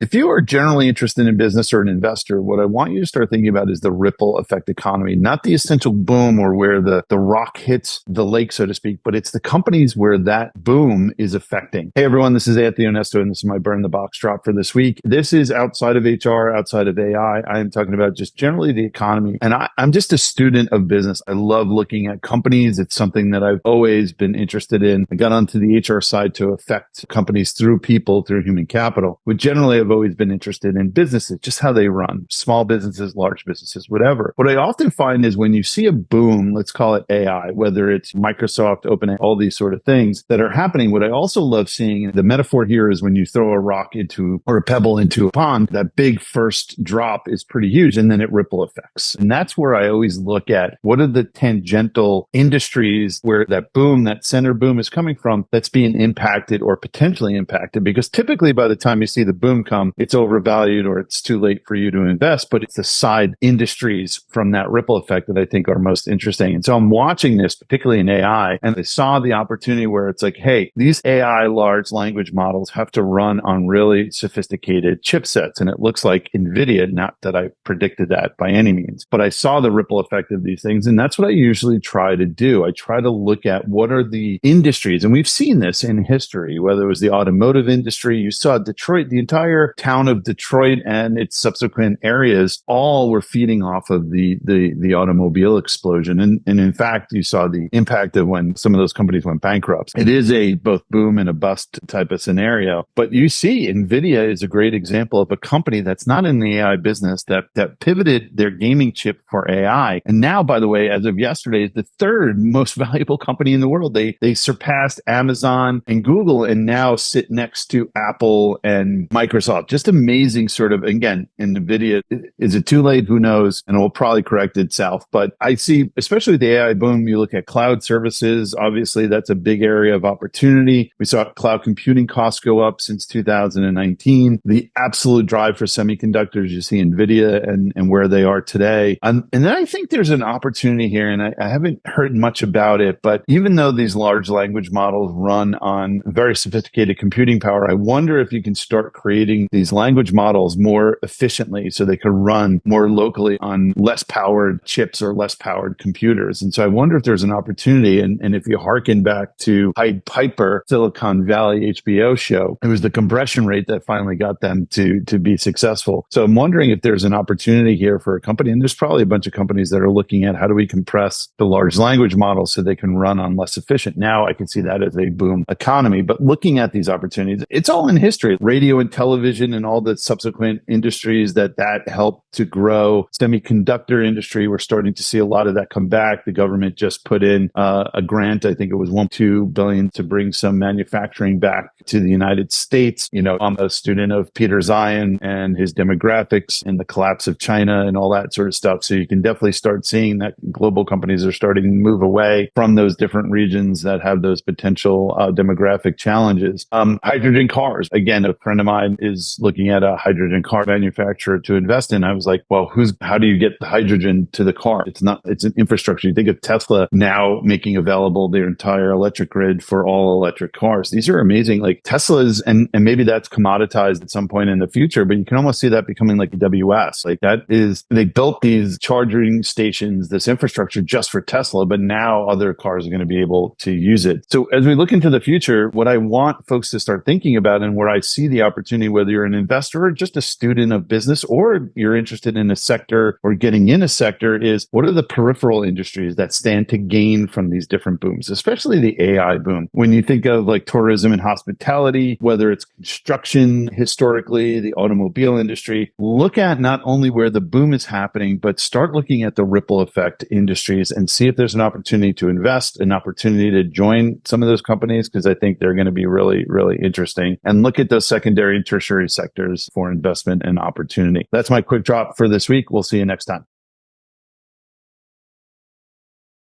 If you are generally interested in business or an investor, what I want you to start thinking about is the ripple effect economy, not the essential boom or where the rock hits the lake, so to speak, but it's the companies where that boom is affecting. Hey, everyone, this is Anthony Onesto, and this is my Burn the Box drop for this week. This is outside of HR, outside of AI. I am talking about just generally the economy. And I'm just a student of business. I love looking at companies. It's something that I've always been interested in. I got onto the HR side to affect companies through people, through human capital, but generally I've always been interested in businesses, just how they run, small businesses, large businesses, whatever. What I often find is when you see a boom, let's call it AI, whether it's Microsoft, OpenAI, all these sort of things that are happening. What I also love seeing, the metaphor here is when you throw a rock into or a pebble into a pond, that big first drop is pretty huge and then it ripple effects. And that's where I always look at what are the tangential industries where that boom, that center boom is coming from that's being impacted or potentially impacted, because typically by the time you see the boom come, it's overvalued or it's too late for you to invest, but it's the side industries from that ripple effect that I think are most interesting. And so I'm watching this, particularly in AI, and I saw the opportunity where it's like, hey, these AI large language models have to run on really sophisticated chipsets. And it looks like NVIDIA, not that I predicted that by any means, but I saw the ripple effect of these things. And that's what I usually try to do. I try to look at what are the industries, and we've seen this in history, whether it was the automotive industry, you saw Detroit, the entire town of Detroit and its subsequent areas all were feeding off of the automobile explosion. And in fact, you saw the impact of when some of those companies went bankrupt. It is a both boom and a bust type of scenario. But you see, NVIDIA is a great example of a company that's not in the AI business that pivoted their gaming chip for AI. And now, by the way, as of yesterday, is the third most valuable company in the world. They surpassed Amazon and Google and now sit next to Apple and Microsoft. Just amazing sort of, again, in NVIDIA, is it too late? Who knows? And it will probably correct itself. But I see, especially with the AI boom, you look at cloud services, obviously that's a big area of opportunity. We saw cloud computing costs go up since 2019. The absolute drive for semiconductors, you see NVIDIA and where they are today. And then I think there's an opportunity here, and I haven't heard much about it, but even though these large language models run on very sophisticated computing power, I wonder if you can start creating these language models more efficiently so they could run more locally on less powered chips or less powered computers. And so I wonder if there's an opportunity. And if you hearken back to Pied Piper, Silicon Valley HBO show, it was the compression rate that finally got them to be successful. So I'm wondering if there's an opportunity here for a company. And there's probably a bunch of companies that are looking at how do we compress the large language models so they can run on less efficient. Now I can see that as a boom economy. But looking at these opportunities, it's all in history. Radio and television and all the subsequent industries that helped to grow. Semiconductor industry, we're starting to see a lot of that come back. The government just put in a grant, I think it was $1.2 billion to bring some manufacturing back to the United States. You know, I'm a student of Peter Zion and his demographics and the collapse of China and all that sort of stuff. So you can definitely start seeing that global companies are starting to move away from those different regions that have those potential demographic challenges. Hydrogen cars. Again, a friend of mine is looking at a hydrogen car manufacturer to invest in. I was like, well, how do you get the hydrogen to the car? It's an infrastructure. You think of Tesla now making available their entire electric grid for all electric cars. These are amazing, like Teslas, and maybe that's commoditized at some point in the future, but you can almost see that becoming like a WS. Like that is, they built these charging stations, this infrastructure just for Tesla, but now other cars are going to be able to use it. So as we look into the future, what I want folks to start thinking about and where I see the opportunity, whether you're an investor or just a student of business, or you're interested in a sector or getting in a sector, is what are the peripheral industries that stand to gain from these different booms, especially the AI boom. When you think of like tourism and hospitality, whether it's construction, historically, the automobile industry, look at not only where the boom is happening, but start looking at the ripple effect industries and see if there's an opportunity to invest, an opportunity to join some of those companies, because I think they're going to be really, really interesting. And look at those secondary and tertiary sectors for investment and opportunity. That's my quick drop for this week. We'll see you next time.